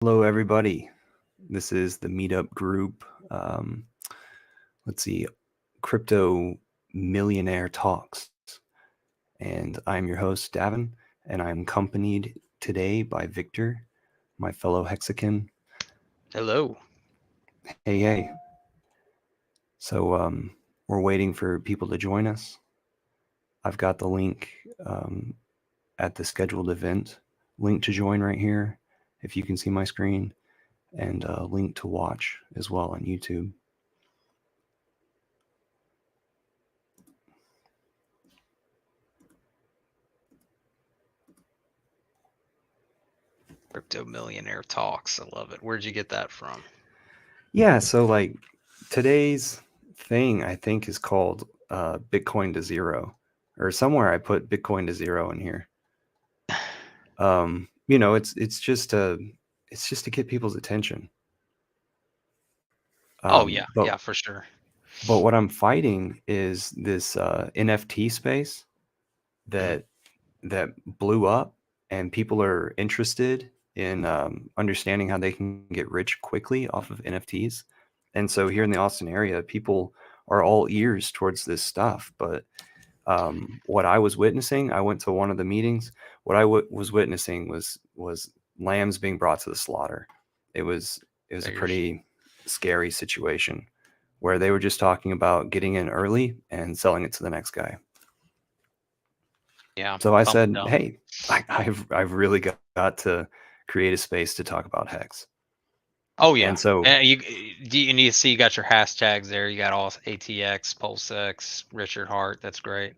Hello, everybody. This is the meetup group. Let's see, Crypto Millionaire Talks. And I'm your host, Davin, and I'm accompanied today by Victor, my fellow Hexican. Hello. Hey, hey. So, we're waiting for people to join us. I've got the link um, at the scheduled event, link to join right here, if you can see my screen, and a link to watch as well on YouTube. Crypto Millionaire Talks. I love it. Where'd you get that from? Yeah, so like today's thing, I think, is called Bitcoin to zero, or somewhere I put Bitcoin to zero in here. It's just to get people's attention. Oh, Um, yeah. but Yeah, for sure. but what I'm fighting is this NFT space Mhm. that that blew up, and people are interested in understanding how they can get rich quickly off of NFTs. And so here in the Austin area, people are all ears towards this stuff. But what I was witnessing, I went to one of the meetings. What I was witnessing was lambs being brought to the slaughter. It was it was a Figures. pretty scary situation where they were just talking about getting in early and selling it to the next guy. Yeah. So I Pump and said, dump. "Hey, I've really got to create a space to talk about hex." Oh, And yeah. so You need to see you got your hashtags there. You got all ATX, PulseX, Richard Hart. That's great.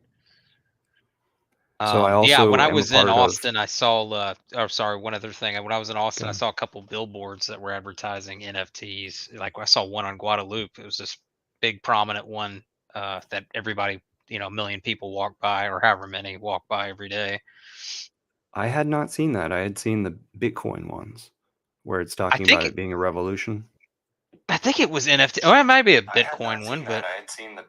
so I Yeah, when also I am a was in part of. Austin, I saw, oh, sorry, one other thing. When I was in Austin, I Go. saw a couple billboards that were advertising NFTs. Like I saw one on Guadalupe. It was this big prominent one that everybody, a million people walk by or however many walk by every day. I had not seen that. I had seen the Bitcoin ones where it's I talking about think it being a revolution. I think it was NFT. Oh, it might be a I had Bitcoin not one, seen that. but I had seen the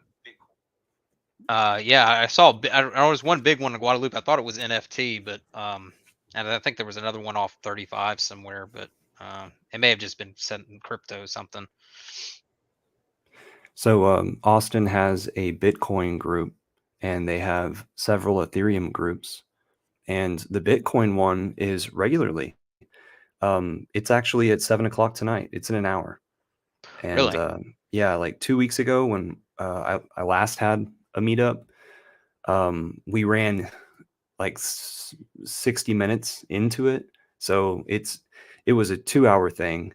Bitcoin. yeah, I saw. There was one big one in Guadalupe. I thought it was NFT, but and I think there was another one off 35 somewhere, but it may have just been sent in crypto or something. So Austin has a Bitcoin group, and they have several Ethereum groups. And the Bitcoin one is regularly. It's actually at 7 o'clock tonight. It's in an hour. And Really? yeah, like 2 weeks ago when I last had a meetup, we ran like 60 minutes into it. So it was a 2 hour thing.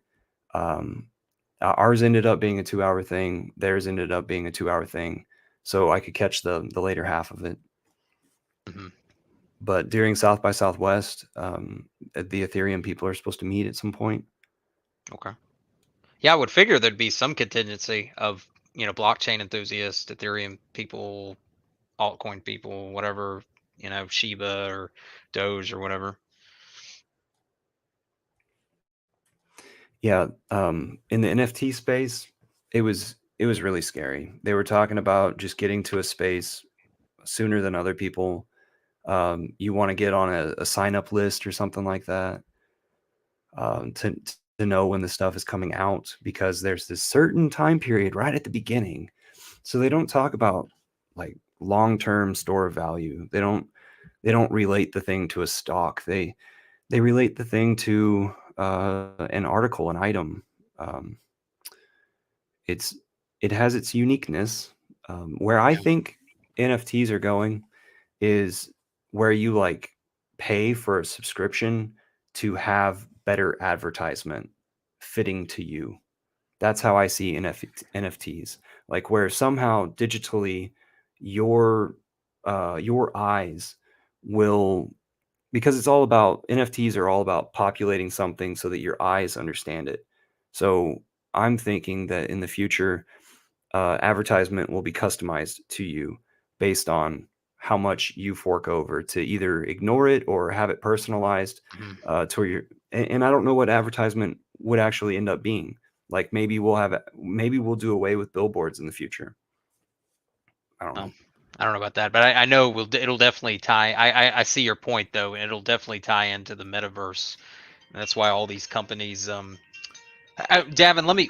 Um, Ours ended up being a 2 hour thing. Theirs ended up being a 2 hour thing. So I could catch the later half of it. Hmm. But during South by Southwest, the Ethereum people are supposed to meet at some point. Okay. Yeah, I would figure there'd be some contingency of blockchain enthusiasts, Ethereum people, altcoin people, whatever, Shiba or Doge or whatever. Yeah, in the NFT space, it was really scary. They were talking about just getting to a space sooner than other people. You want to get on a sign up list or something like that, to know when the stuff is coming out, because there's this certain time period right at the beginning. So they don't talk about like long term store value. They don't relate the thing to a stock. They relate the thing to an article, an item. Um, it's it has its uniqueness. Where I Yeah. think NFTs are going is where you like pay for a subscription to have better advertisement fitting to you. That's how I see NFTs. Like where somehow digitally your your eyes will, because it's all about, NFTs are all about populating something so that your eyes understand it. So I'm thinking that in the future, advertisement will be customized to you based on how much you fork over to either ignore it or have it personalized, Mhm. to where you're. And I don't know what advertisement would actually end up being. Like maybe we'll do away with billboards in the future. I don't know. I don't know about that, but I know it'll definitely tie. I see your point though, and it'll definitely tie into the metaverse That's why all these companies. Davin,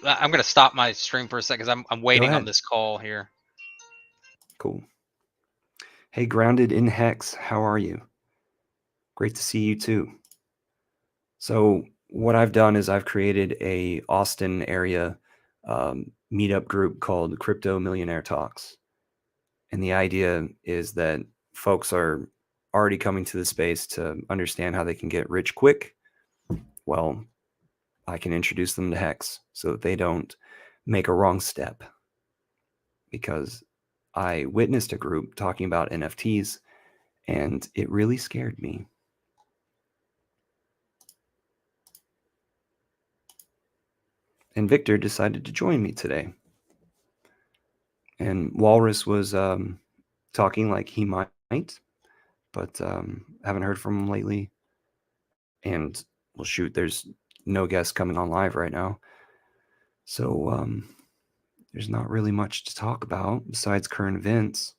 I'm going to stop my stream for a second. 'Cause I'm Go waiting on ahead. this call here. Cool. Hey, Grounded in Hex, how are you? Great to see you too. So, what I've done is I've created a Austin area meetup group called Crypto Millionaire Talks. And the idea is that folks are already coming to the space to understand how they can get rich quick. Well, I can introduce them to Hex so that they don't make a wrong step. Because I witnessed a group talking about NFTs and it really scared me. And Victor decided to join me today. And Walrus was talking like he might, but haven't heard from him lately. And well, shoot, there's no guests coming on live right now. So there's not really much to talk about besides current events.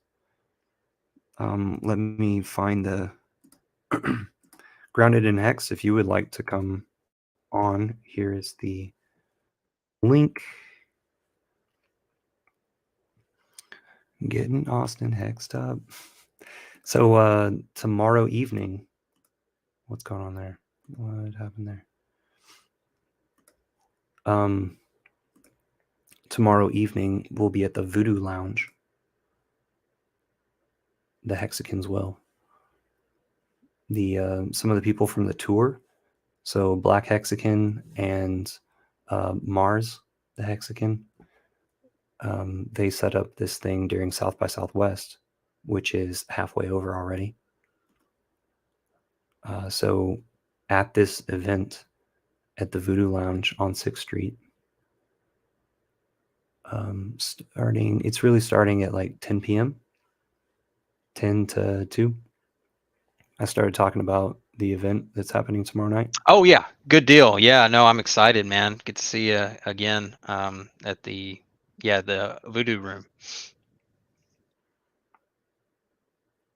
Let me find the Grounded in Hex. If you would like to come on, here is the link. Getting Austin hexed up. So tomorrow evening, what's going on there? What happened there? Tomorrow evening we'll be at the Voodoo Lounge. The Hexicans will. The some of the people from the tour, so Black Hexican and Mars, the Hexican, they set up this thing during South by Southwest, which is halfway over already. So at this event at the Voodoo Lounge on 6th Street, it's really starting at like 10 p.m., 10 to 2. I started talking about the event that's happening tomorrow night. Oh yeah, good deal. Yeah, no, I'm excited, man. Good to see you again at the Voodoo Room.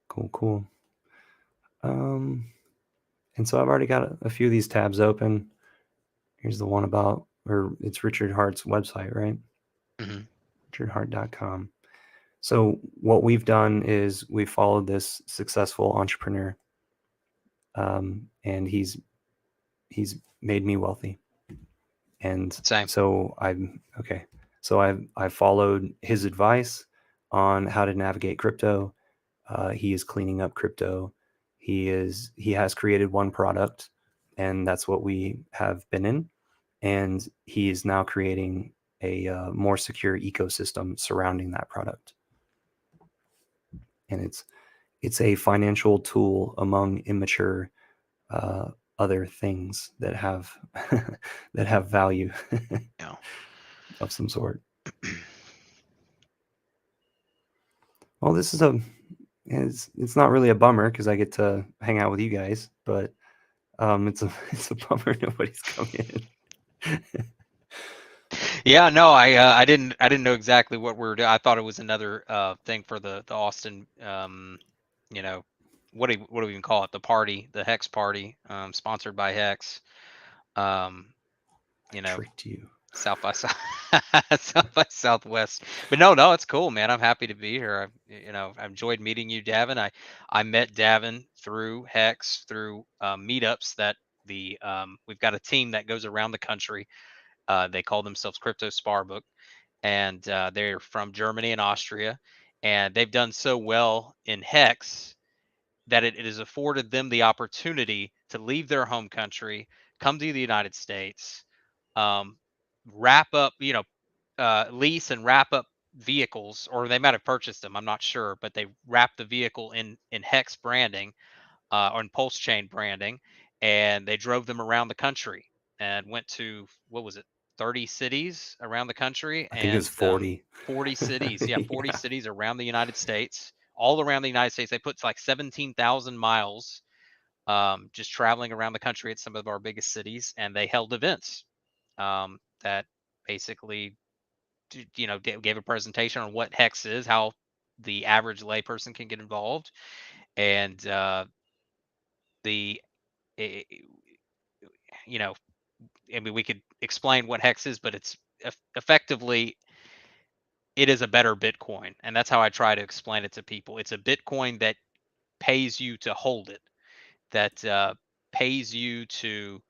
Cool. And so I've already got a few of these tabs open. Here's the one about, or it's Richard Hart's website, right? Mm-hmm. richardhart.com. So what we've done is we followed this successful entrepreneur, and he's made me wealthy. And Same. so I followed his advice on how to navigate crypto. He is cleaning up crypto. He has created one product, and that's what we have been in. And he is now creating a more secure ecosystem surrounding that product. And it's a financial tool among immature other things that have that have value Yeah. of some sort. Well, it's not really a bummer because I get to hang out with you guys, but it's a bummer nobody's coming in. Yeah, no, I didn't know exactly what we were doing. I thought it was another thing for the Austin you know, what do we even call it? The party, the Hex party, sponsored by Hex. Um, I you know, tricked you. South by South South by Southwest. But no, it's cool, man. I'm happy to be here. I've enjoyed meeting you, Davin. I met Davin through Hex, through meetups that we've got a team that goes around the country. They call themselves Crypto Sparbook, and they're from Germany and Austria, and they've done so well in Hex that it has afforded them the opportunity to leave their home country, come to the United States, um, wrap up, lease and wrap up vehicles, or they might have purchased them. I'm not sure, but they wrapped the vehicle in Hex branding, on Pulse Chain branding, and they drove them around the country and went to, what was it, 30 cities around the country, I think it was and 40. 40 cities. Yeah, 40 Yeah. cities around the United States, all around the United States. They put like 17,000 miles just traveling around the country at some of our biggest cities, and they held events that basically, gave a presentation on what Hex is, how the average layperson can get involved, and the you know, I mean, we could explain what hex is, but it's effectively it is a better Bitcoin, and that's how I try to explain it to people. It's a Bitcoin that pays you to hold it, that pays you to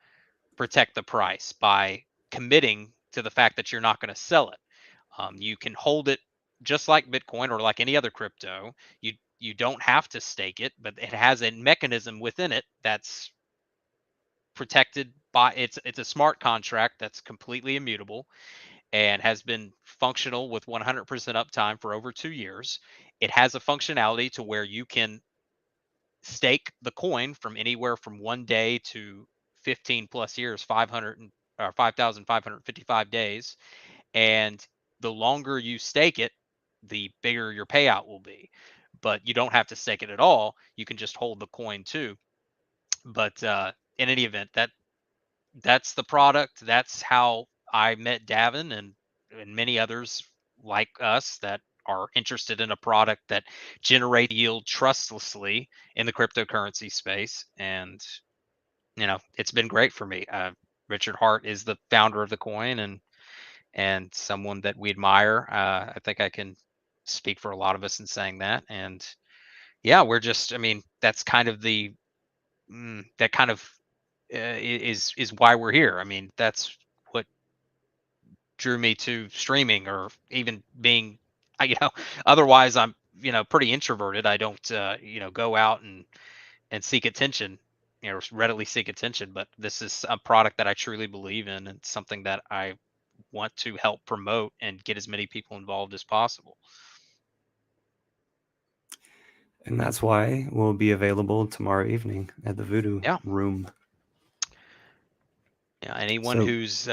protect the price by committing to the fact that you're not going to sell it. You can hold it just like Bitcoin or like any other crypto. You don't have to stake it, but it has a mechanism within it that's protected by it's a smart contract that's completely immutable and has been functional with 100% uptime for over 2 years. It has a functionality to where you can stake the coin from anywhere from 1 day to 15 plus years, 500 or 5,555 days, and the longer you stake it, the bigger your payout will be. But you don't have to stake it at all. You can just hold the coin too. But in any event, that's the product. That's how I met Davin and many others like us that are interested in a product that generates yield trustlessly in the cryptocurrency space. And it's been great for me. Richard Hart is the founder of the coin and someone that we admire. I think I can speak for a lot of us in saying that. And yeah, we're just. I mean, that's kind of that kind of is why we're here. I mean, that's what drew me to streaming or even being, you know, otherwise I'm, pretty introverted. I don't, go out and seek attention, readily seek attention. But this is a product that I truly believe in and something that I want to help promote and get as many people involved as possible. And that's why we'll be available tomorrow evening at the Voodoo Yeah. Room. Yeah. Anyone So, who's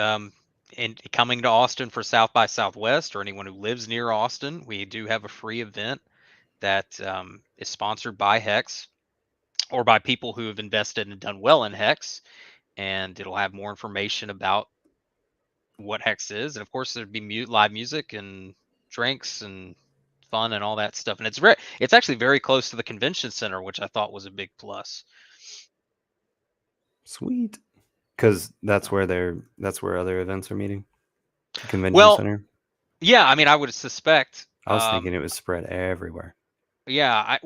coming to Austin for South by Southwest or anyone who lives near Austin, we do have a free event that is sponsored by Hex or by people who have invested and done well in Hex. And it'll have more information about what Hex is. And of course, there'd be live music and drinks and fun and all that stuff. And it's actually very close to the convention center, which I thought was a big plus. sweet. Because Yeah. that's where other events are meeting. The convention Well, center. yeah, I mean, I would suspect. I was thinking it was spread everywhere. Yeah,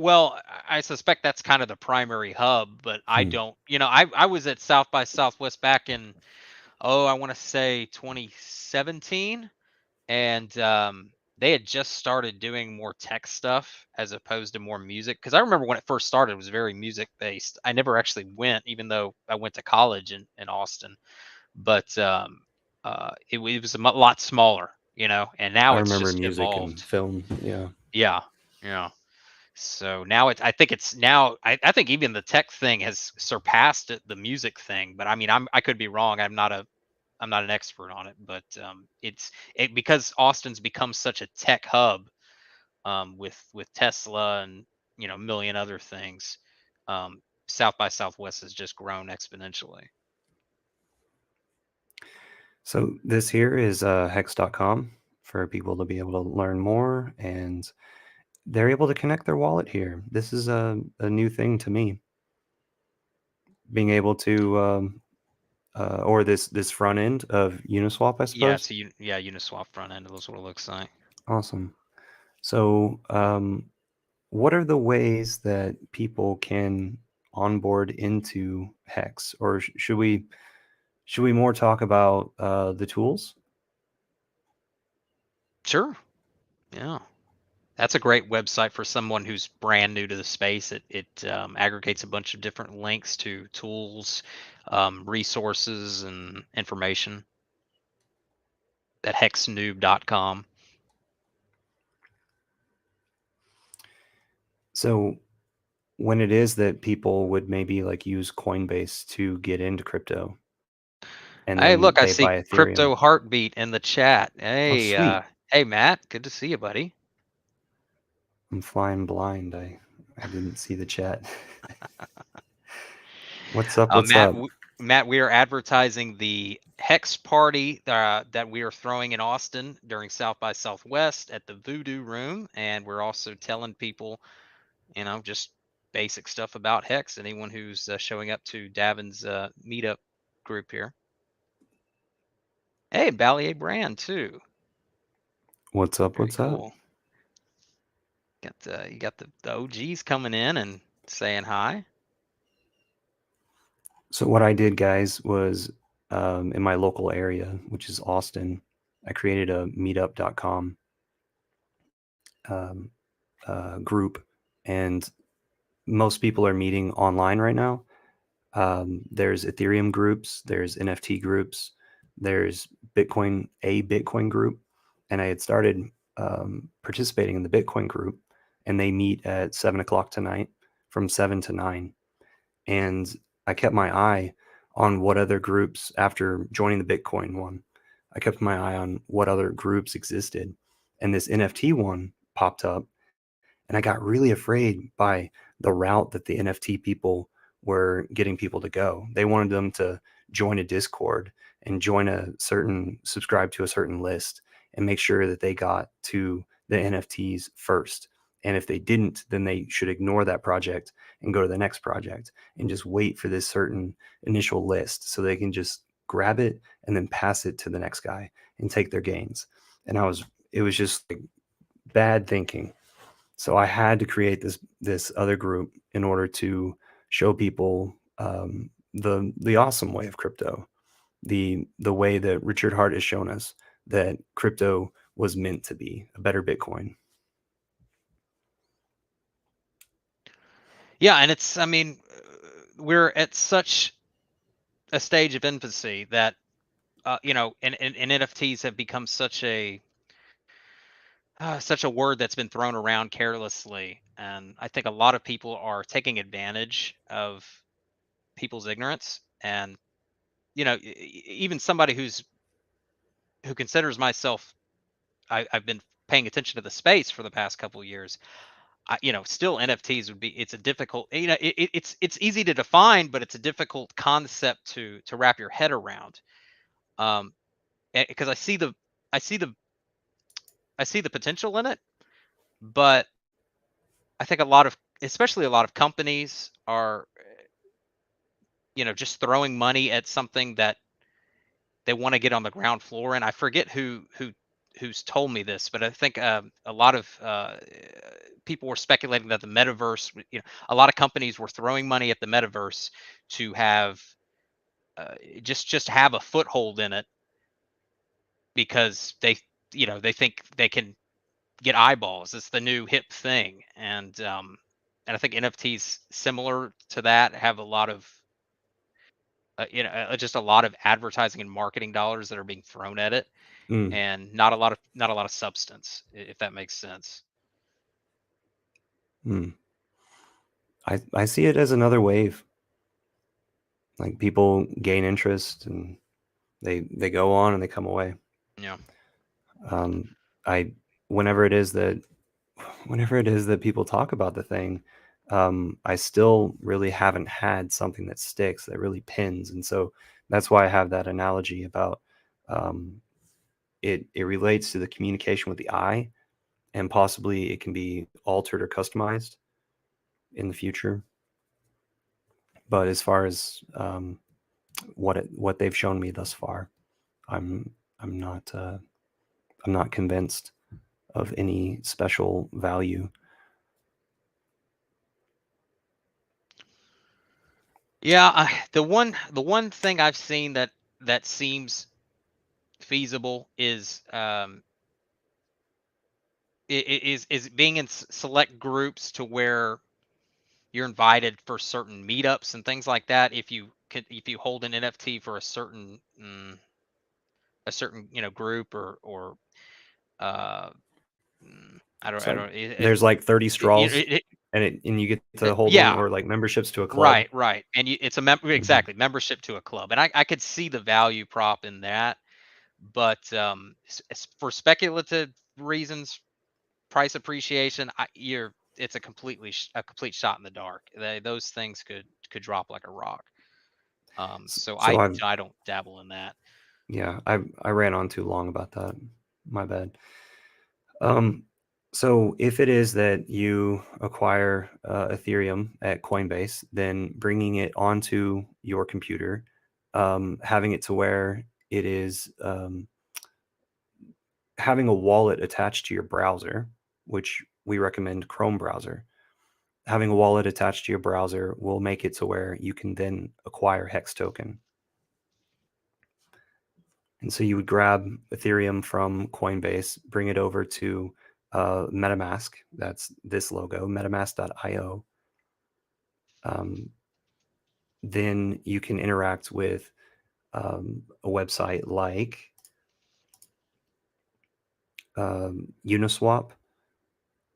I suspect that's kind of the primary hub, but I Hmm. don't. I was at South by Southwest back in I want to say 2017, and they had just started doing more tech stuff as opposed to more music. Because I remember when it first started, it was very music based. I never actually went, even though I went to college in Austin. But it was a lot smaller, and I now it's remember just music and evolved. film. Yeah. Yeah, yeah. So now I think it's now. I think even the tech thing has surpassed the music thing. But I mean, I could be wrong. I'm not an expert on it, but because Austin's become such a tech hub with Tesla and a million other things. South by Southwest has just grown exponentially. So this here is hex.com for people to be able to learn more, and they're able to connect their wallet here. This is a new thing to me, being able to or this front end of Uniswap, I Yeah, suppose. yeah, Uniswap front end. That's what it looks like. Awesome. So, what are the ways that people can onboard into Hex, or should we more talk about the tools? Sure. Yeah. That's a great website for someone who's brand new to the space. It aggregates a bunch of different links to tools, resources, and information at hexnoob.com. So, when it is that people would maybe like use Coinbase to get into crypto, and Hey, then look, I they see buy Ethereum. Crypto Heartbeat in the chat. Oh, Hey, sweet! hey, Matt, good to see you, buddy. I'm flying blind. I didn't see the chat. What's up? What's Matt, up? Matt, we are advertising the Hex party that we are throwing in Austin during South by Southwest at the Voodoo Room, and we're also telling people, just basic stuff about Hex. Anyone who's showing up to Davin's meetup group here. Hey, Ballier Brand too. What's up? Very What's up? cool. You got the OGs coming in and saying hi. So what I did, guys, was in my local area, which is Austin, I created a meetup.com um, group, and most people are meeting online right now. There's Ethereum groups, there's NFT groups, there's Bitcoin group, and I had started participating in the Bitcoin group, and they meet at 7 o'clock tonight from 7 to 9. And I kept my eye on what other groups after joining the Bitcoin one. I kept my eye on what other groups existed, and this NFT one popped up, and I got really afraid by the route that the NFT people were getting people to go. They wanted them to join a Discord and subscribe to a certain list and make sure that they got to the NFTs first. And if they didn't, then they should ignore that project and go to the next project and just wait for this certain initial list so they can just grab it and then pass it to the next guy and take their gains. And it was just like bad thinking. So I had to create this other group in order to show people the awesome way of crypto, the way that Richard Hart has shown us that crypto was meant to be a better Bitcoin. Yeah, and I mean, we're at such a stage of infancy that and NFTs have become such a word that's been thrown around carelessly, and I think a lot of people are taking advantage of people's ignorance. And even somebody who considers myself, I've been paying attention to the space for the past couple of years. Still NFTs would be it's a difficult, it's easy to define, but it's a difficult concept to wrap your head around. Um, because I see the I see the potential in it, but I think especially a lot of companies are, just throwing money at something that they want to get on the ground floor. And I forget who's told me this, but I think a lot of people were speculating that the metaverse, a lot of companies were throwing money at the metaverse to have just have a foothold in it because they think they can get eyeballs. It's the new hip thing. And I think NFTs similar to that have a lot of just a lot of advertising and marketing dollars that are being thrown at it, Mm, and not a lot of substance, if that makes sense. mm. I see it as another wave. Like people gain interest and they go on and they come away. Yeah. Um, I whenever it is that whenever it is that people talk about the thing, I still really haven't had something that sticks, that really pins. And so that's why I have that analogy about um, it relates to the communication with the eye, and possibly it can be altered or customized in the future. But as far as what they've shown me thus far, I'm I'm not I'm not convinced of any special value. Yeah, the one thing I've seen that seems feasible is is being in select groups to where you're invited for certain meetups and things like that. If you hold an NFT for a certain group, or uh It's I like don't there's like 30 straws, it, and you get to hold one, yeah. or like memberships to a club. Right, and it's Mhm. exactly, membership to a club, and I could see the value prop in that, but for speculative reasons, price appreciation, it's a complete shot in the dark. Those things could drop like a rock. So So I don't dabble in that. yeah, I ran on too long about that. My bad. Um, so if it is that you acquire Ethereum at Coinbase, then bringing it onto your computer having it to where it is having a wallet attached to your browser, which we recommend Chrome browser. Having a wallet attached to your browser will make it to where you can then acquire Hex token. And so you would grab Ethereum from Coinbase, bring it over to MetaMask. That's this logo, metamask.io. Then you can interact with a website like Uniswap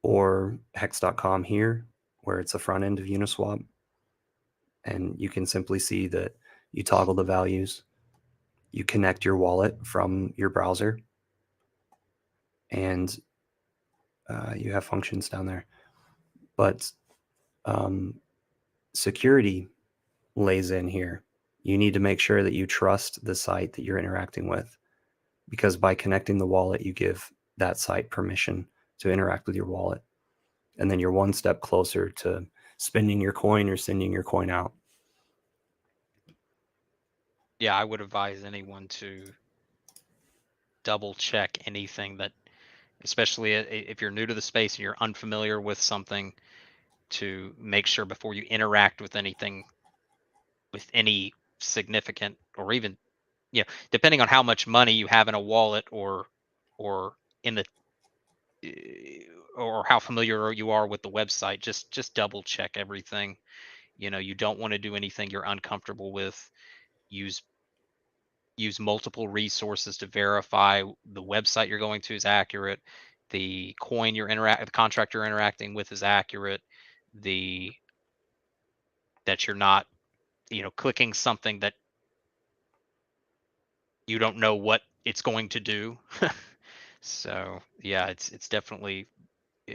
or hex.com here, where it's the front end of Uniswap. And you can simply see that you toggle the values, you connect your wallet from your browser, and you have functions down there. But security lays in here. You need to make sure that you trust the site that you're interacting with, because by connecting the wallet, you give that site permission to interact with your wallet. And then you're one step closer to spending your coin or sending your coin out. Yeah, I would advise anyone to double check anything that, especially if you're new to the space and you're unfamiliar with something, to make sure before you interact with anything, with any significant, or even, depending on how much money you have in a wallet, or in the or how familiar you are with the website, just double check everything. You don't want to do anything you're uncomfortable with. use Use multiple resources to verify the website you're going to is accurate, the contract you're interacting with is accurate, the that you're not, clicking something that you don't know what it's going to do. So yeah, it's definitely uh,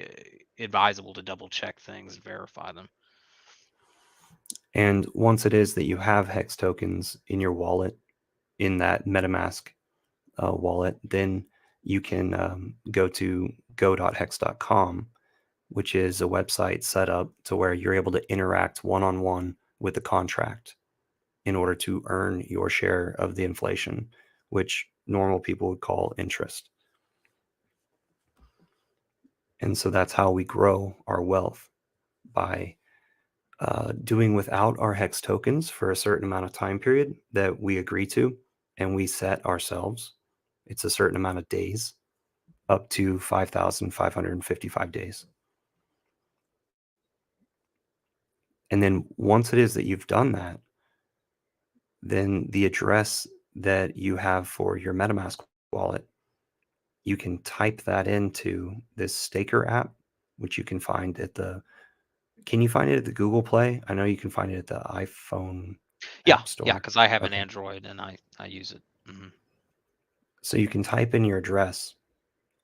advisable to double check things and verify them. And once it is that you have Hex tokens in your wallet, in that MetaMask wallet, then you can go to go.hex.com, which is a website set up to where you're able to interact one-on-one with the contract in order to earn your share of the inflation, which normal people would call interest. And so that's how we grow our wealth, by doing without our Hex tokens for a certain amount of time period that we agree to and we set ourselves. It's a certain amount of days, up to 5,555 days. And then once it is that you've done that, then the address that you have for your MetaMask wallet, you can type that into this Staker app, which you can find at can you find it at the Google Play? I know you can find it at the iPhone Yeah, App yeah, Store. because I have an Okay. Android and I use it. So you can type in your address,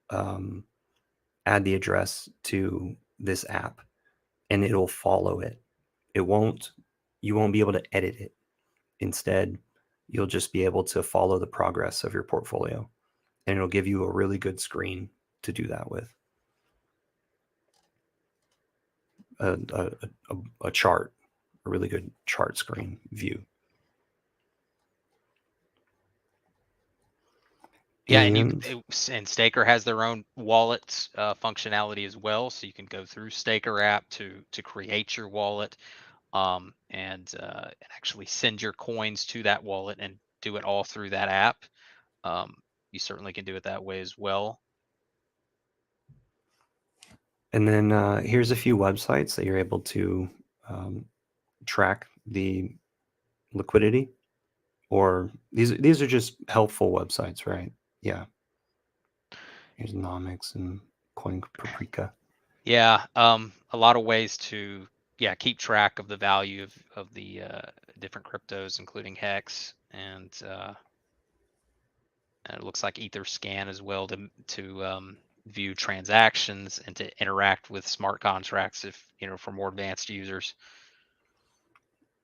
um, add the address to this app, and it'll follow it. It won't, you won't be able to edit it. Instead, you'll just be able to follow the progress of your portfolio, and it'll give you a really good screen to do that with. A chart, a really good chart screen view. Yeah, And and Staker has their own wallet functionality as well, so you can go through Staker app to create your wallet, and actually send your coins to that wallet and do it all through that app. Um, you certainly can do it that way as well. and then here's a few websites that you're able to um, track the liquidity, or these are just helpful websites, right? Yeah. Here's Nomics and Coin Paprika. Yeah, a lot of ways to, keep track of the value of the different cryptos, including Hex, and it looks like EtherScan as well, to view transactions and to interact with smart contracts, if for more advanced users.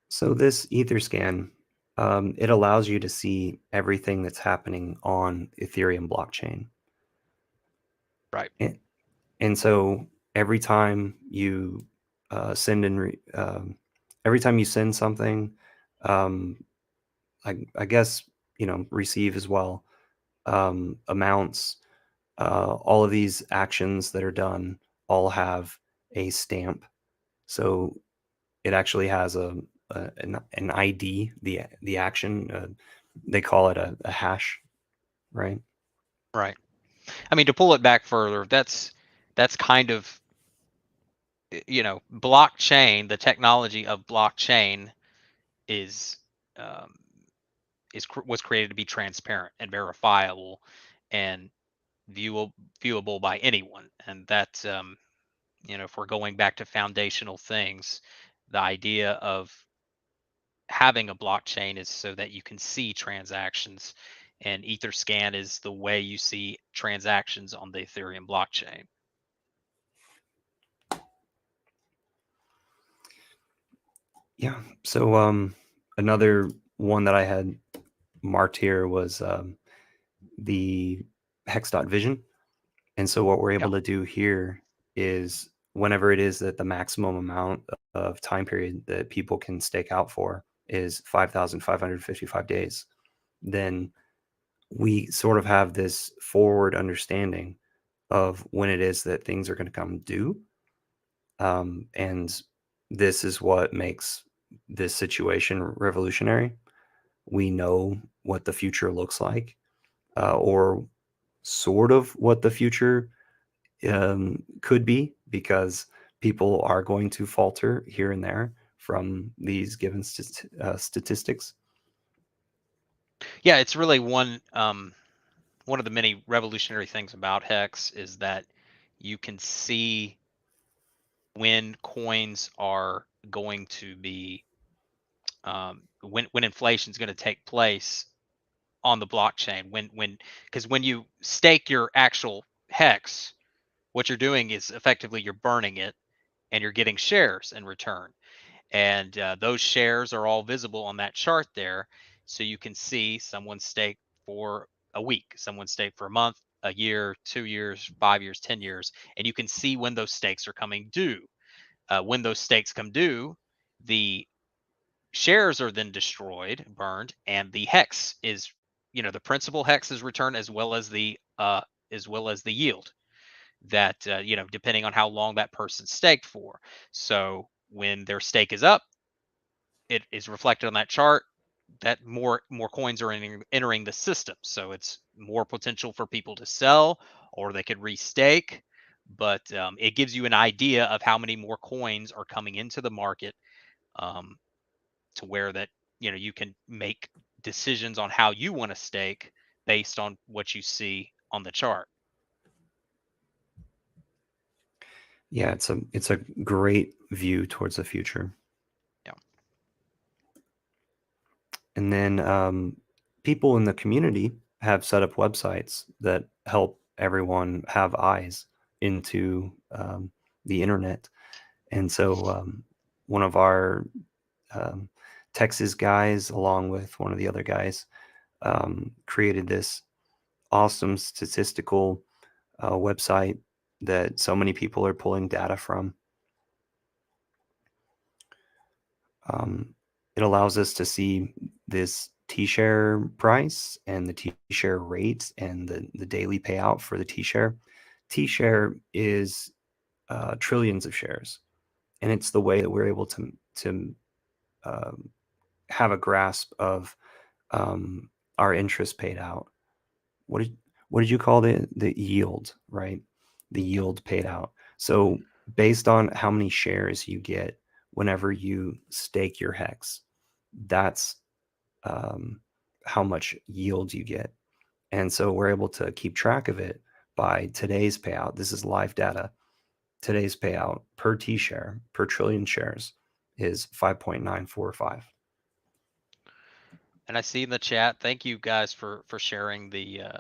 So this Etherscan, it allows you to see everything that's happening on Ethereum blockchain. Right. And so every time you send in, every time you send something, um, I guess, receive as well, amounts. All of these actions that are done all have a stamp. So it actually has an ID, the action. They call it a hash, right? Right. I mean, to pull it back further, that's kind of blockchain. The technology of blockchain is um, was created to be transparent and verifiable and viewable viewable by anyone. And that if we're going back to foundational things, the idea of having a blockchain is so that you can see transactions, and Etherscan is the way you see transactions on the Ethereum blockchain. Yeah. So another one that I had marked here was the hex.vision. And so what we're Yeah. able to do here is whenever it is that the maximum amount of time period that people can stake out for is 5,555 days, then we sort of have this forward understanding of when it is that things are going to come due. And this is what makes this situation revolutionary. We know what the future looks like, or sort of what the future could be, because people are going to falter here and there from these given statistics. Yeah, it's really one of the many revolutionary things about Hex is that you can see when coins are going to be when inflation is going to take place on the blockchain. When Because when you stake your actual Hex, what you're doing is effectively you're burning it and you're getting shares in return. And those shares are all visible on that chart there. So you can see someone staked for a week, someone staked for a month, a year, 2 years, 5 years, 10 years, and you can see when those stakes are coming due. When those stakes come due, the shares are then destroyed, burned, and the hex is, the principal hex is returned, as well as the yield that depending on how long that person staked for. So when their stake is up, it is reflected on that chart that more coins are entering the system. So it's more potential for people to sell, or they could restake. But it gives you an idea of how many more coins are coming into the market, um, to where that you can make decisions on how you want to stake based on what you see on the chart. Yeah, it's a great view towards the future. Yeah. And then people in the community have set up websites that help everyone have eyes into the internet. And so one of our um, Texas guys, along with one of the other guys, created this awesome statistical website that so many people are pulling data from. Um, it allows us to see this T-share price and the T-share rate and the daily payout for the T-share. T-share is trillions of shares, and it's the way that we're able to um, have a grasp of our interest paid out. What did what did you call the yield, right? The Yeah. yield paid out. So based on how many shares you get whenever you stake your hex, that's um, how much yield you get. And so we're able to keep track of it by today's payout. This is live data. Today's payout per T share, per trillion shares, is 5.945. And I see in the chat, thank you guys for sharing the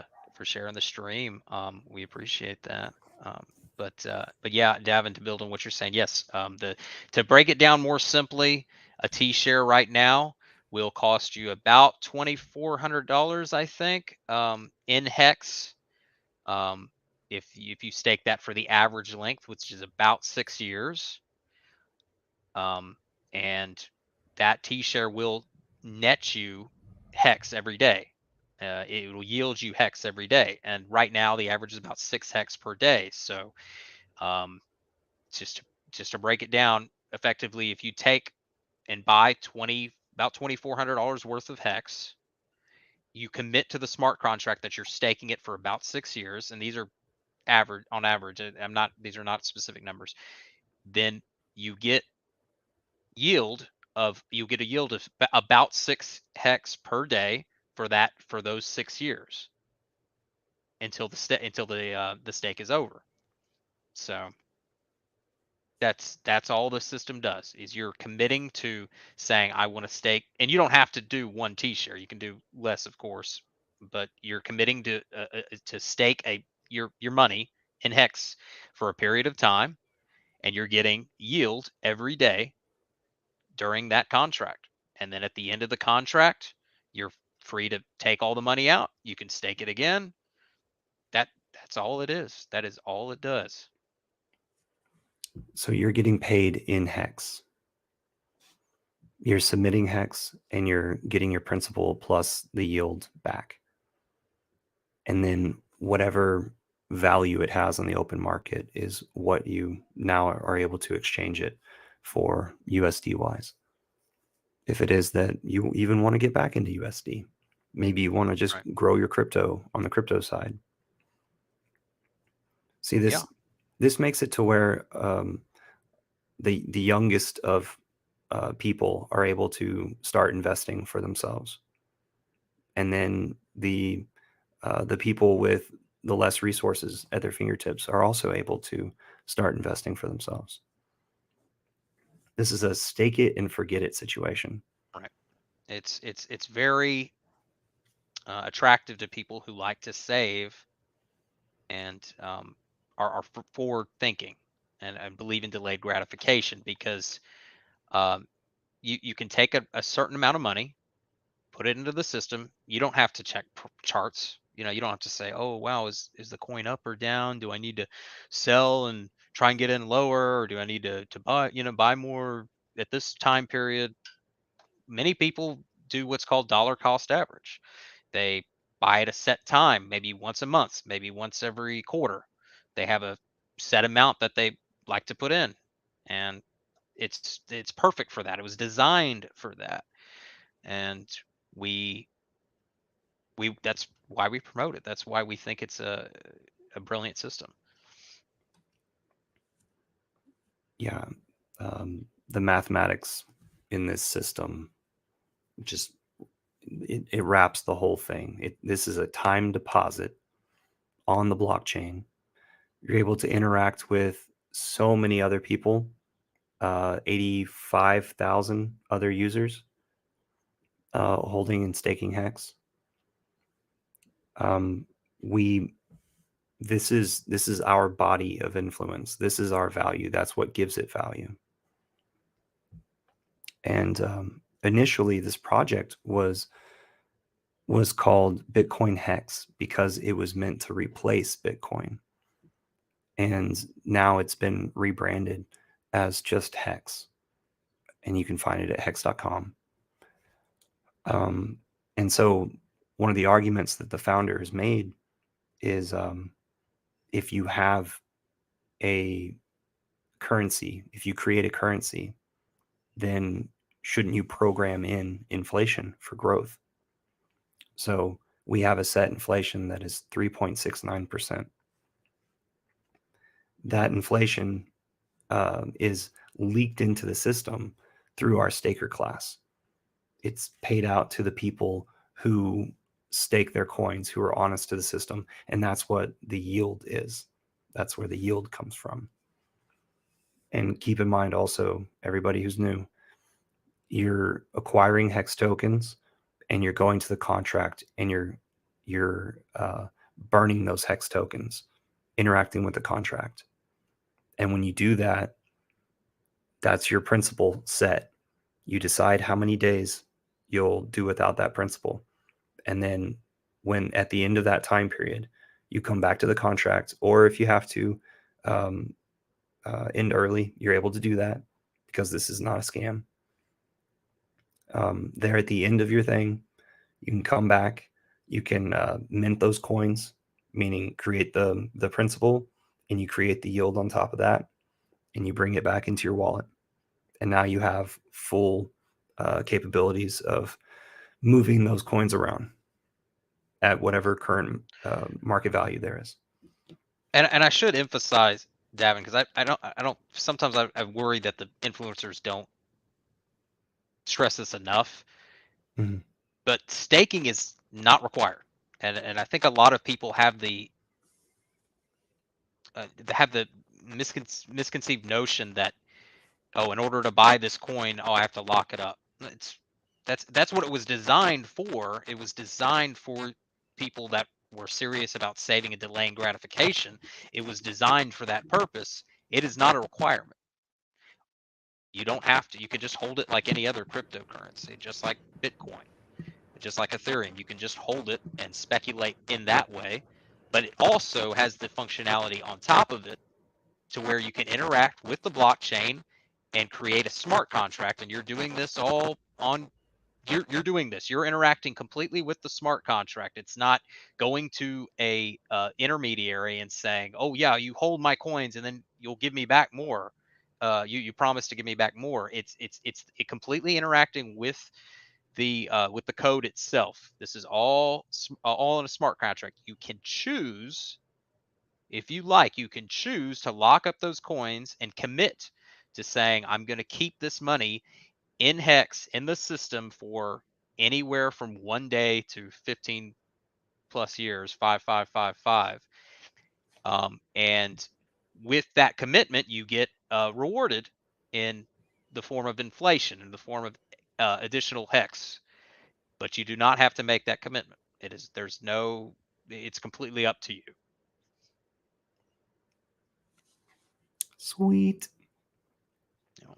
stream. We appreciate that. Um, but yeah, Davin, to build on what you're saying, yes, the to break it down more simply, a T share right now will cost you about $2,400, I think, in hex. Um, if you stake that for the average length, which is about 6 years, um, and that T share will net you hex every day. It will yield you hex every day, and right now the average is about 6 hex per day. So um, just to, just to break it down effectively, if you take and buy about $2,400 worth of hex, you commit to the smart contract that you're staking it for about 6 years, and these are average on average. I'm not These are not specific numbers. Then you get you get a yield of about 6 hex per day for those 6 years until the stake is over. So that's all the system does, is you're committing to saying I want to stake, and you don't have to do one T-share. You can do less, of course, but you're committing to stake your money in hex for a period of time, and you're getting yield every day during that contract. And then at the end of the contract, you're free to take all the money out. You can stake it again. That's all it is. That is all it does. So you're getting paid in hex. You're submitting hex and you're getting your principal plus the yield back. And then whatever value it has on the open market is what you now are able to exchange it for USD wise. If it is that you even want to get back into USD, maybe you want to just Right. grow your crypto on the crypto side. See, Yeah. this makes it to where the youngest of people are able to start investing for themselves, and then the people with the less resources at their fingertips are also able to start investing for themselves. This is a stake it and forget it situation. Right. It's very attractive to people who like to save and are forward thinking and believe in delayed gratification, because um, you can take a certain amount of money, put it into the system. You don't have to check charts. You don't have to say, oh wow, is the coin up or down? Do I need to sell and try and get in lower, or do I need to buy more at this time period? Many people do what's called dollar cost average. They buy at a set time, maybe once a month, maybe once every quarter. They have a set amount that they like to put in, and it's perfect for that. It was designed for that, and we that's why we promote it. That's why we think it's a brilliant system. Yeah, the mathematics in this system just it wraps the whole thing. This is a time deposit on the blockchain. You're able to interact with so many other people, 85,000 other users holding and staking hex. Um, we this is our body of influence. This is our value. That's what gives it value. And initially, this project was called Bitcoin Hex because it was meant to replace Bitcoin. And now it's been rebranded as just Hex. And you can find it at hex.com. And so one of the arguments that the founder has made is if you have a currency, if you create a currency, then shouldn't you program in inflation for growth? So we have a set inflation that is 3.69%. That inflation is leaked into the system through our staker class. It's paid out to the people who stake their coins, who are honest to the system. And that's what the yield is. That's where the yield comes from. And keep in mind also, everybody who's new, you're acquiring hex tokens and you're going to the contract and you're burning those hex tokens, interacting with the contract. And when you do that, that's your principal set. You decide how many days you'll do without that principal. And then when at the end of that time period, you come back to the contract, or if you have to um, end early, you're able to do that because this is not a scam. There at the end of your thing, You can come back, you can mint those coins, meaning create the principal, and you create the yield on top of that, and you bring it back into your wallet. And now you have full capabilities of moving those coins around at whatever current market value there is. And I should emphasize, Davin, because I don't sometimes I worry that the influencers don't stress this enough, Mhm. but staking is not required. And I think a lot of people have the misconceived notion that, oh, in order to buy this coin, oh, I have to lock it up. That's what it was designed for. It was designed for people that were serious about saving and delaying gratification. It was designed for that purpose. It is not a requirement. You don't have to. You can just hold it like any other cryptocurrency, just like Bitcoin, just like Ethereum. You can just hold it and speculate in that way. But it also has the functionality on top of it to where you can interact with the blockchain and create a smart contract. And you're doing this all on you're doing this. You're interacting completely with the smart contract. It's not going to a intermediary and saying, "Oh yeah, you hold my coins and then you'll give me back more. You promise to give me back more." It's completely interacting with the code itself. This is all in a smart contract. You can choose, if you like, you can choose to lock up those coins and commit to saying, I'm going to keep this money in Hex in the system for anywhere from 1 day to 15 plus years, 5555. And with that commitment, you get rewarded in the form of inflation, in the form of additional Hex. But you do not have to make that commitment. It's completely up to you. Sweet. You know.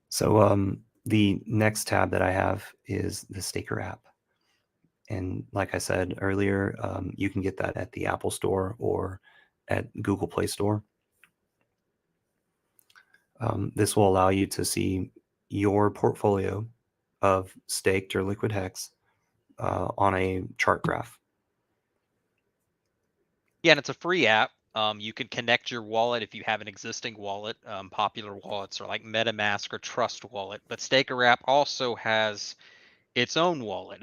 So the next tab that I have is the Staker app. And like I said earlier, you can get that at the Apple Store or at Google Play Store. This will allow you to see your portfolio of staked or liquid hex on a chart graph. Yeah, and it's a free app. You can connect your wallet if you have an existing wallet. Popular wallets are like MetaMask or Trust Wallet, but Staker app also has its own wallet.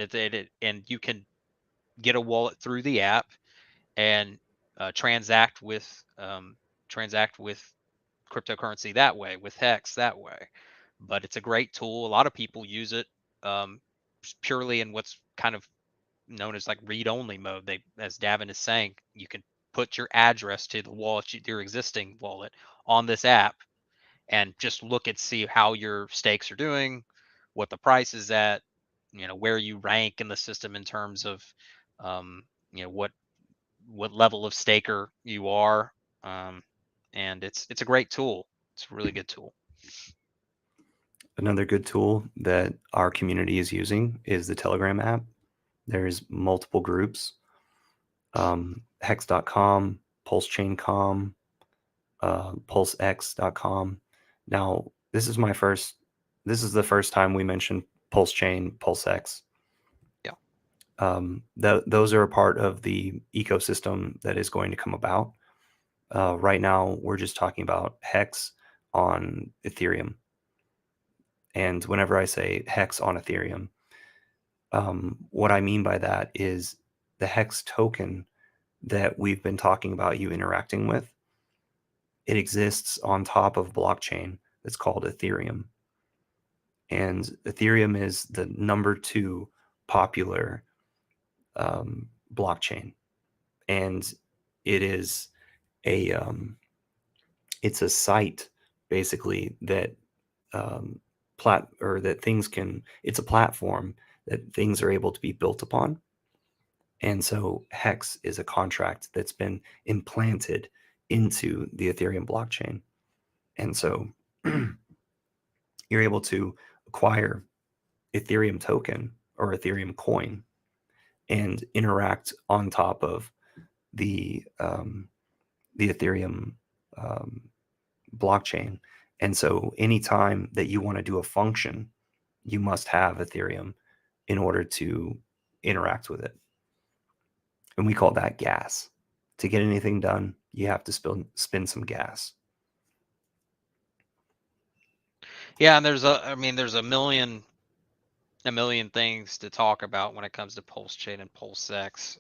And you can get a wallet through the app and transact with cryptocurrency that way, with Hex that way. But it's a great tool. A lot of people use it purely in what's kind of known as like read-only mode. As Davin is saying, you can put your address to the wallet, your existing wallet, on this app, and just look and see how your stakes are doing, what the price is at, where you rank in the system in terms of, um, what level of staker you are, and it's a great tool. It's a really good tool. Another good tool that our community is using is the Telegram app. There's multiple groups, hex.com, pulsechain.com, pulsex.com. Now, this is the first time we mentioned pulsechain, pulsex. Yeah. Those are a part of the ecosystem that is going to come about. Right now, we're just talking about hex on Ethereum. And whenever I say hex on Ethereum, what I mean by that is the hex token that we've been talking about you interacting with. It exists on top of blockchain that's called Ethereum. And Ethereum is the number 2 popular blockchain. And it is it's a site basically that it's a platform that things are able to be built upon. And so Hex is a contract that's been implanted into the Ethereum blockchain. And so you're able to acquire Ethereum token or Ethereum coin and interact on top of the Ethereum um, blockchain. And so anytime that you want to do a function, you must have Ethereum in order to interact with it. And we call that gas. To get anything done, you have to spin some gas. Yeah, and there's a million things to talk about when it comes to pulse chain and pulse X.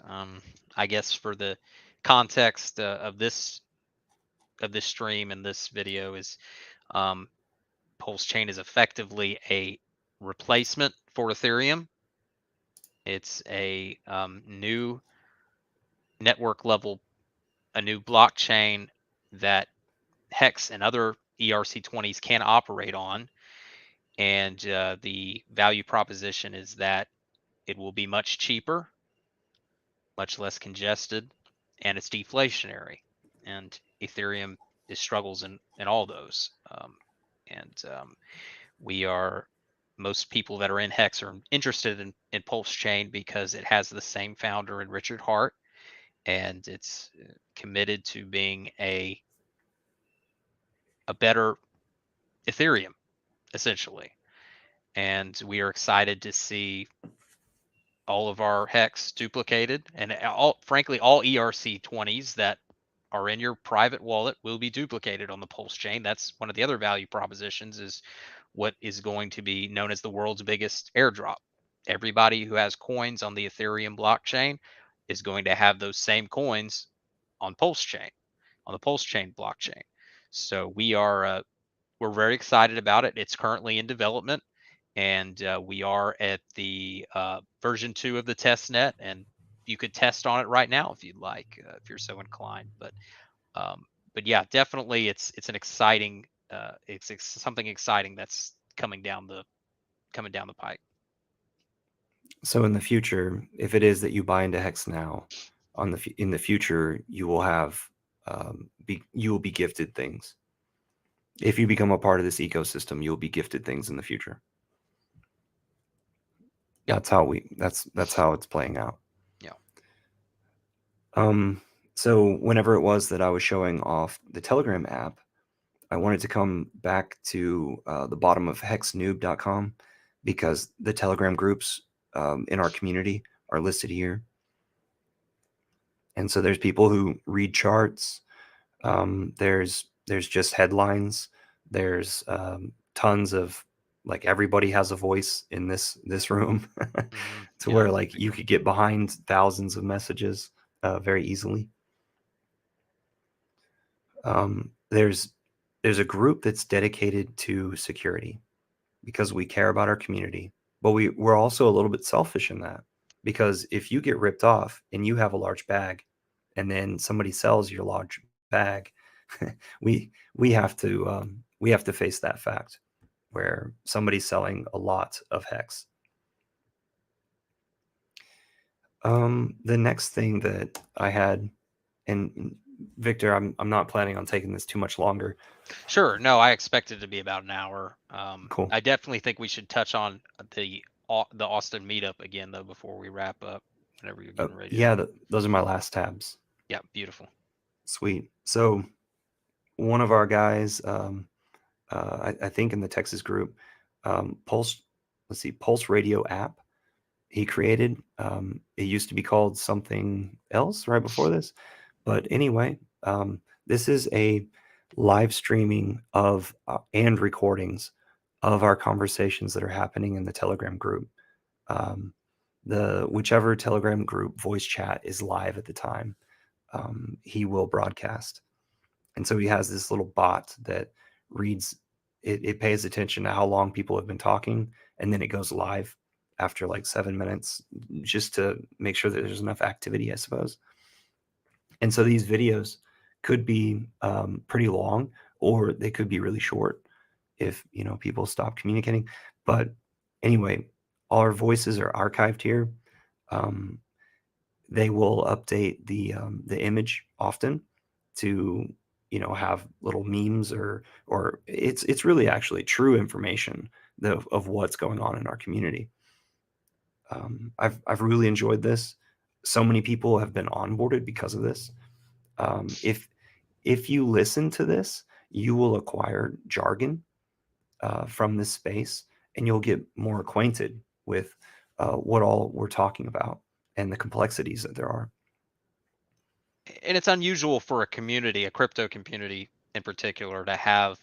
I guess for the context of this stream and this video is um, pulse chain is effectively a replacement for Ethereum. It's a new network level, a new blockchain that Hex and other ERC20s can operate on. And the value proposition is that it will be much cheaper, much less congested, and it's deflationary. And Ethereum is struggles in all those. And we are most people that are in Hex are interested in Pulse Chain because it has the same founder in Richard Hart, and it's committed to being a better Ethereum essentially. And we are excited to see all of our hex duplicated, and frankly all ERC20s that are in your private wallet will be duplicated on the Pulse chain. That's one of the other value propositions, is what is going to be known as the world's biggest airdrop. Everybody who has coins on the Ethereum blockchain is going to have those same coins on Pulse chain, on the Pulse chain blockchain. So we're very excited about it. It's currently in development, and we are at the version 2 of the test net, and you could test on it right now if you'd like, if you're so inclined. Um, but yeah, definitely, it's an exciting, something exciting that's coming down the pike. So in the future, if it is that you buy into Hex now, in the future you will have you will be gifted things. If you become a part of this ecosystem, you'll be gifted things in the future. Yep. That's how it's playing out. Yeah. So whenever it was that I was showing off the Telegram app, I wanted to come back to the bottom of hexnoob.com, because the Telegram groups in our community are listed here. And so there's people who read charts. There's just headlines. There's tons of, like, everybody has a voice in this room to Yeah. where, like, you could get behind thousands of messages very easily. There's a group that's dedicated to security because we care about our community, but we're also a little bit selfish in that, because if you get ripped off and you have a large bag and then somebody sells your large bag, we have to face that fact where somebody's selling a lot of hex. The next thing that I had, and Victor, I'm not planning on taking this too much longer. Sure. No, I expect it to be about an hour. Cool. I definitely think we should touch on the Austin meetup again, though, before we wrap up. Whenever you're getting ready to. Yeah, those are my last tabs. Yeah, beautiful. Sweet. So one of our guys, I think in the Texas group, Pulse, let's see, Pulse Radio app, he created. It used to be called something else right before this. But anyway, this is a live streaming of and recordings of our conversations that are happening in the Telegram group. The whichever Telegram group voice chat is live at the time, he will broadcast. And so he has this little bot that reads, it pays attention to how long people have been talking, and then it goes live after like 7 minutes, just to make sure that there's enough activity, I suppose. And so these videos could be pretty long, or they could be really short if people stop communicating. But anyway, all our voices are archived here. They will update the image often to have little memes, or it's really actually true information of what's going on in our community. I've really enjoyed this. So many people have been onboarded because of this. If you listen to this, you will acquire jargon from this space, and you'll get more acquainted with what all we're talking about and the complexities that there are. And it's unusual for a community, a crypto community in particular, to have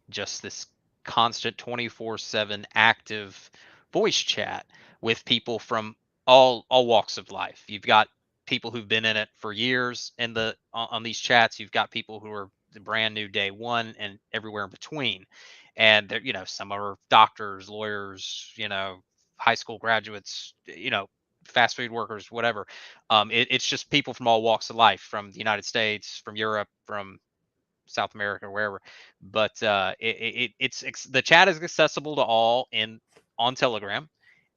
just this constant 24/7 active voice chat with people from all walks of life. You've got people who've been in it for years in on these chats. You've got people who are the brand new day one and everywhere in between. And they're, some are doctors, lawyers, high school graduates, fast food workers, whatever. It's just people from all walks of life, from the United States, from Europe, from South America, wherever. But the chat is accessible to all in on Telegram,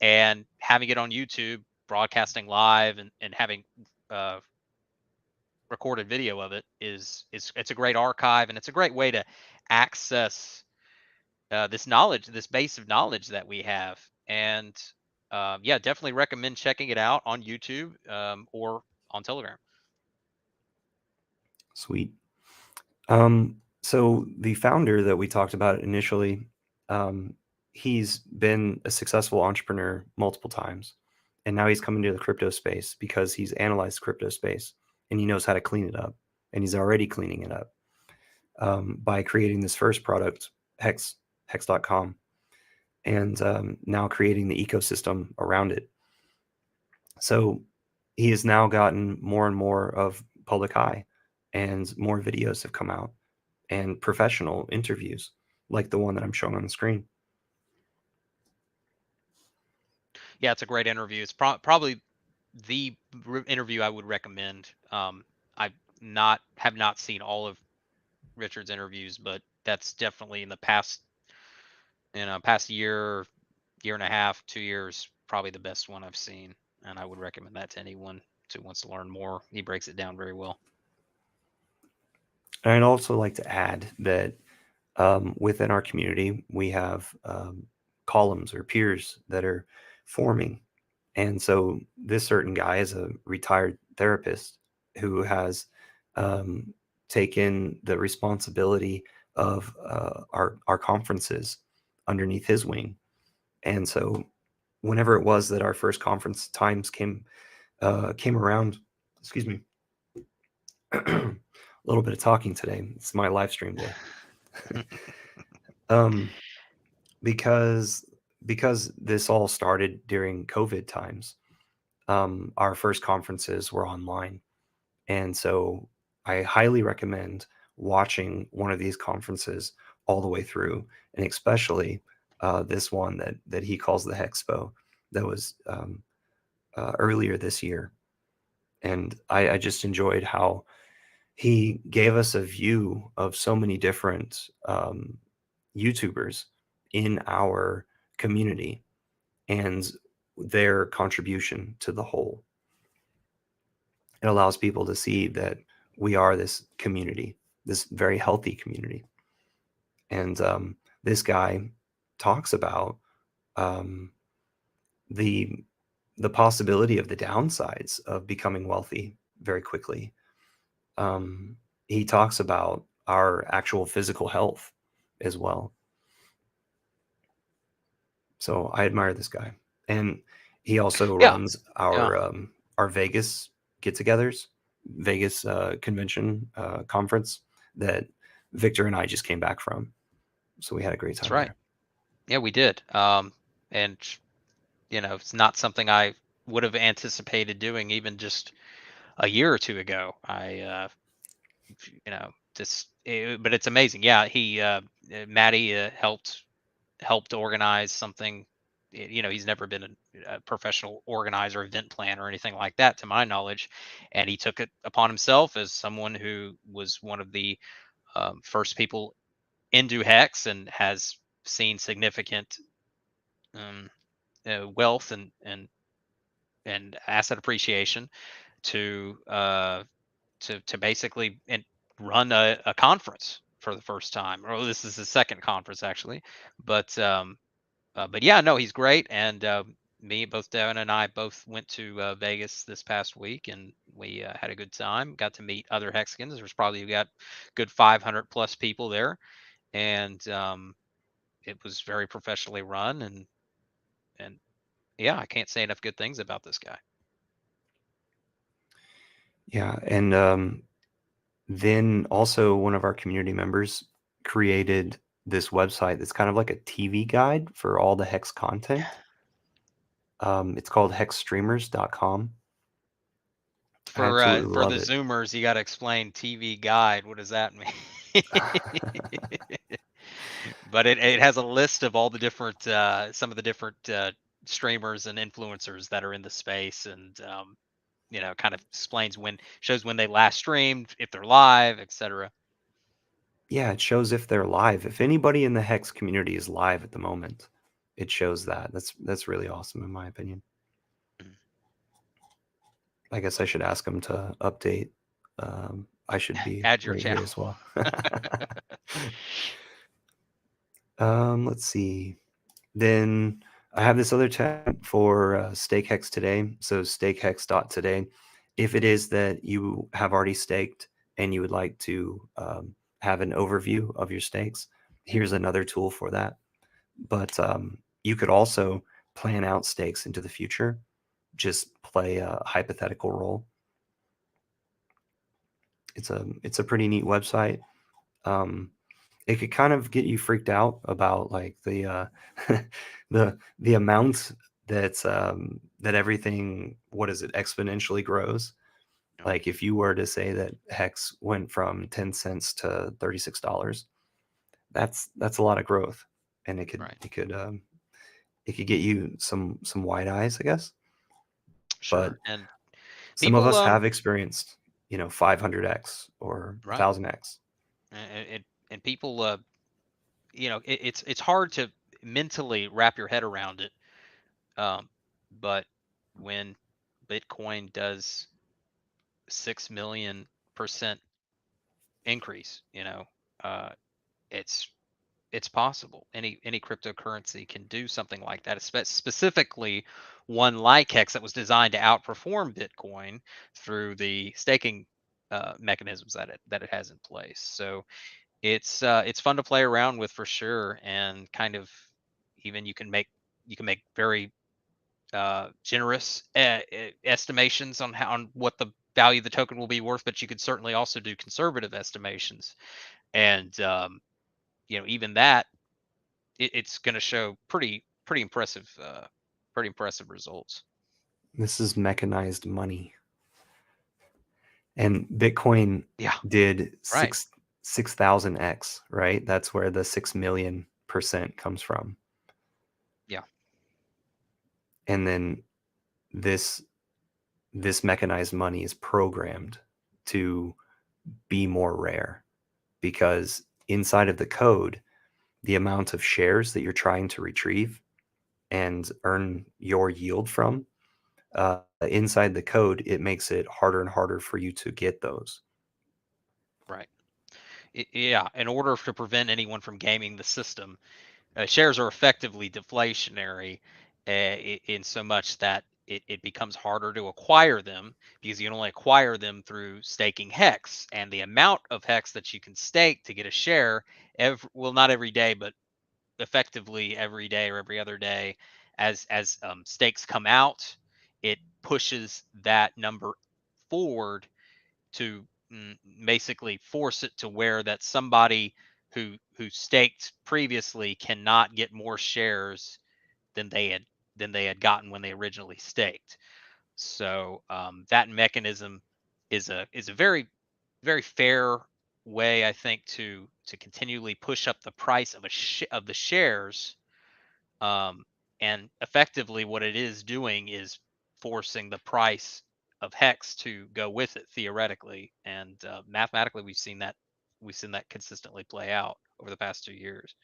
and having it on YouTube, broadcasting live, and having uh, recorded video of it is it's a great archive, and it's a great way to access this knowledge, this base of knowledge that we have. And yeah, definitely recommend checking it out on YouTube, or on Telegram. Sweet. So the founder that we talked about initially, um, he's been a successful entrepreneur multiple times, and now he's coming to the crypto space because he's analyzed crypto space and he knows how to clean it up, and he's already cleaning it up by creating this first product, Hex.com, and now creating the ecosystem around it. So he has now gotten more and more of public eye, and more videos have come out and professional interviews like the one that I'm showing on the screen. Yeah, it's a great interview. It's probably the interview I would recommend. I not have not seen all of Richard's interviews, but that's definitely in the past year and a half, 2 years, probably the best one I've seen, and I would recommend that to anyone who wants to learn more. He breaks it down very well. And I'd also like to add that within our community, we have columns or peers that are forming. And so this certain guy is a retired therapist who has um, taken the responsibility of our conferences underneath his wing. And so whenever it was that our first conference times came around, excuse me, a little bit of talking today. It's my live stream day. um, because this all started during COVID times. Our first conferences were online, and so I highly recommend watching one of these conferences all the way through, and especially this one that he calls the Hexpo, that was earlier this year. And I just enjoyed how he gave us a view of so many different YouTubers in our community and their contribution to the whole. It allows people to see that we are this community, this very healthy community. And this guy talks about um, the possibility of the downsides of becoming wealthy very quickly. Um, he talks about our actual physical health as well. So I admire this guy, and he also Yeah, runs yeah, our Vegas get-togethers, Vegas convention conference that Victor and I just came back from. So we had a great that's time right. there. Yeah, we did. And it's not something I would have anticipated doing even just a year or two ago. But it's amazing. Yeah, Maddie helped organize something. He's never been a professional organizer, event planner, or anything like that, to my knowledge, and he took it upon himself as someone who was one of the first people into Hex and has seen significant um, wealth and asset appreciation to basically run a conference for the first time. Or this is his second conference actually, but yeah, no, he's great. And both Devin and I both went to Vegas this past week, and we had a good time. Got to meet other Hexicans. There's probably got good 500 plus people there, and it was very professionally run, and Yeah, I can't say enough good things about this guy. Yeah, and then also one of our community members created this website that's kind of like a TV guide for all the Hex content. It's called hexstreamers.com. I absolutely For the love it. Zoomers, you got to explain TV guide. What does that mean? But it has a list of all the different some of the different streamers and influencers that are in the space, and kind of explains when shows when they last streamed, if they're live, etc. Yeah, it shows if they're live. If anybody in the Hex community is live at the moment, it shows that. That's really awesome in my opinion. I guess I should ask them to update. I should be Add your right here channel. as well. Let's see. Then I have this other tab for StakeHex today. So stakehex.today. If it is that you have already staked and you would like to have an overview of your stakes, here's another tool for that. But you could also plan out stakes into the future. Just play a hypothetical role. It's a pretty neat website. Um, it could kind of get you freaked out about like the the amount that everything, what is it, exponentially grows. Yeah, Like if you were to say that Hex went from 10 cents to $36, that's a lot of growth, and right. it could get you some wide eyes, I guess. But Sure. And some of people, us have experienced 500x or right. 1000x. And people, it's hard to mentally wrap your head around it. But when Bitcoin does 6 million% increase, uh, it's it's possible. Any cryptocurrency can do something like that, specifically one like Hex that was designed to outperform Bitcoin through the staking mechanisms that it has in place. So it's fun to play around with for sure, and kind of even you can make very generous estimations on what the value of the token will be worth, but you could certainly also do conservative estimations, and even that it's going to show pretty impressive results. This is mechanized money. And Bitcoin Yeah, did right. 6,000x, right? That's where the 6 million% comes from. Yeah, And then this this mechanized money is programmed to be more rare because inside of the code, the amount of shares that you're trying to retrieve and earn your yield from, inside the code, it makes it harder and harder for you to get those. right. Yeah, in order to prevent anyone from gaming the system, shares are effectively deflationary, in so much that it becomes harder to acquire them because you can only acquire them through staking hex, and the amount of hex that you can stake to get a share, well, not every day, but effectively every day or every other day, as stakes come out, it pushes that number forward to basically force it to where that somebody who staked previously cannot get more shares than they had gotten when they originally staked. So that mechanism is a very fair way, I think, to continually push up the price of the shares, um, and effectively, what it is doing is forcing the price of hex to go with it theoretically, and mathematically, we've seen that consistently play out over the past 2 years.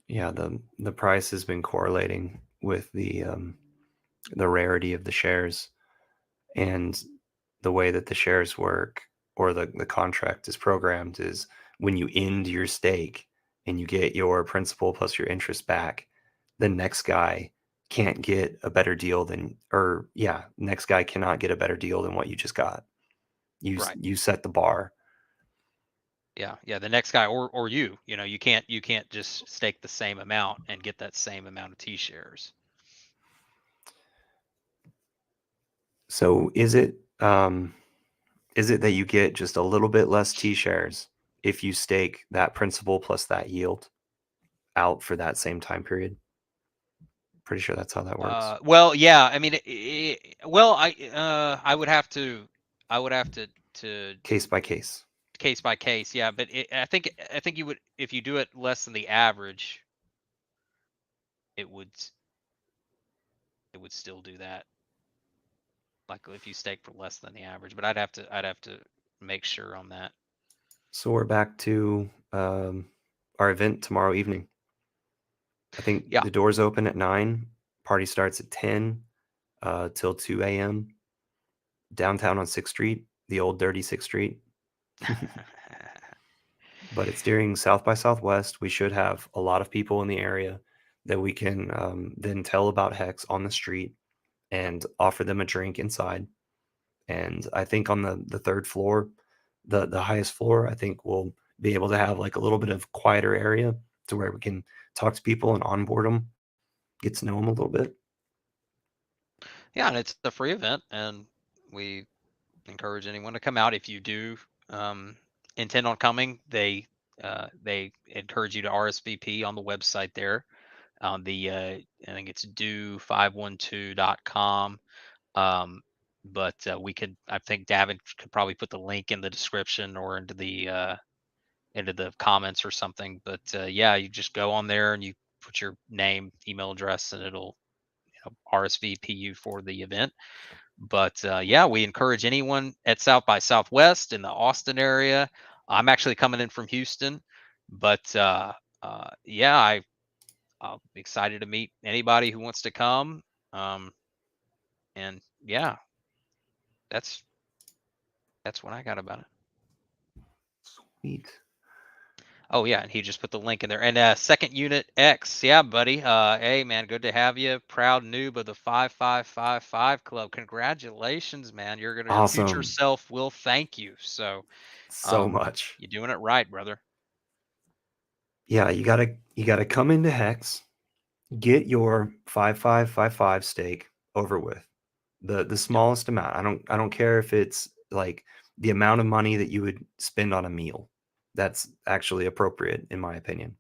Yeah, the price has been correlating with the rarity of the shares, and the way that the shares work, or the contract is programmed, is when you end your stake and you get your principal plus your interest back, the next guy can't get a better deal than, or yeah, next guy cannot get a better deal than what you just got. You Right. you set the bar. Yeah, the next guy or you can't just stake the same amount and get that same amount of T shares. So is it that you get just a little bit less T shares if you stake that principal plus that yield out for that same time period? Pretty sure that's how that works. Well, yeah, I mean, well, I would have to Case by case. case by case, yeah, but I think you would if you do it less than the average, it would it would still do that. Like if you stake for less than the average, but I'd have to make sure on that. So we're back to our event tomorrow evening. I think Yeah. the doors open at 9. Party starts at 10 till 2 a.m. downtown on 6th Street, the old dirty 6th Street. But it's during South by Southwest. We should have a lot of people in the area that we can then tell about Hex on the street and offer them a drink inside. And I think on the third floor, the highest floor, I think we'll be able to have like a little bit of quieter area to where we can talk to people and onboard them, get to know them a little bit. Yeah, and it's a free event, and we encourage anyone to come out. If you do um, intend on coming, they encourage you to RSVP on the website there. I think it's do512.com. Um, but I think Davin could probably put the link in the description or into the comments or something. But yeah, you just go on there and you put your name, email address, and it'll RSVP you for the event. But yeah, we encourage anyone at South by Southwest in the Austin area. I'm actually coming in from Houston, but yeah, I'm excited to meet anybody who wants to come. Um, and yeah, that's that's what I got about it. Sweet. Oh yeah, and he just put the link in there. And second unit X, yeah, buddy. Hey man, good to have you. Proud noob of the 5555 club. Congratulations, man. Your future Awesome. self will thank you. So So much. you're doing it right, brother. Yeah, you gotta come into Hex, get your 5555 stake over with. The Yep. smallest amount. I don't care if it's like the amount of money that you would spend on a meal. That's actually appropriate in my opinion.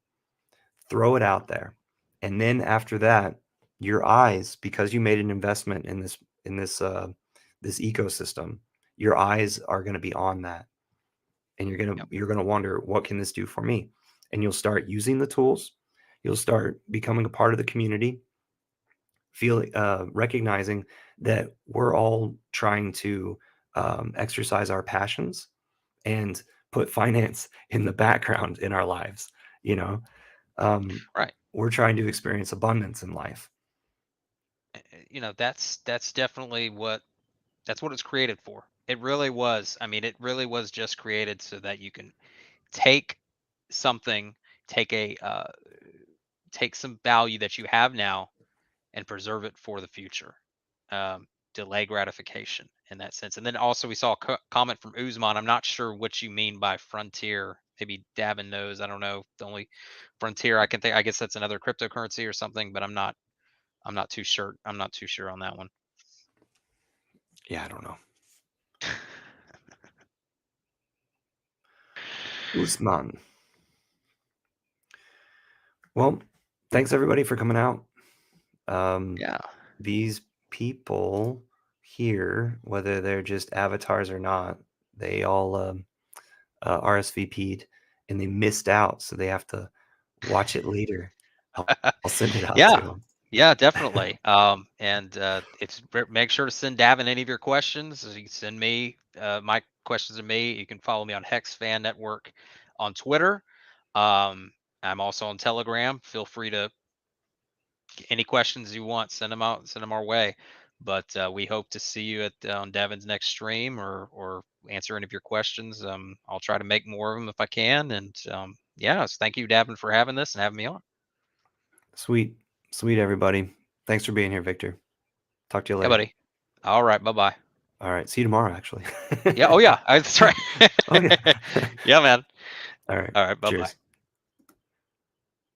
Throw it out there. And then after that, your eyes, because you made an investment in this ecosystem, your eyes are going to be on that. And Yep. you're gonna wonder, what can this do for me? And you'll start using the tools. You'll start becoming a part of the community, feeling recognizing that we're all trying to exercise our passions and put finance in the background in our lives. You know, um, Right. we're trying to experience abundance in life. That's definitely what it's created for. It really was. I mean, it really was just created so that you can take something, take a take some value that you have now and preserve it for the future. Delay gratification in that sense. And then also we saw a comment from Uzman. I'm not sure what you mean by frontier. Maybe Davin knows. I don't know. The only frontier I can think. I guess that's another cryptocurrency or something. But I'm not. I'm not too sure. I'm not too sure on that one. Yeah, I don't know. Usman. Well, thanks everybody for coming out. Um, Yeah. these people here, whether they're just avatars or not, they all RSVP'd and they missed out, so they have to watch it later. I'll send it out to Yeah. them. Yeah, definitely. And make sure to send Davin any of your questions. You can send me my questions to me. You can follow me on Hex Fan Network on Twitter. Um, I'm also on Telegram. Feel free to any questions you want, send them out, send them our way. But we hope to see you at on Davin's next stream or answer any of your questions. I'll try to make more of them if I can. And yeah, so thank you, Davin, for having this and having me on. Sweet, sweet everybody. Thanks for being here, Victor. Talk to you Yeah, later. buddy. All right. Bye bye. All right, see you tomorrow, actually. Yeah. Oh, yeah. That's right. Okay. Yeah, man. All right. All right, bye bye. Cheers.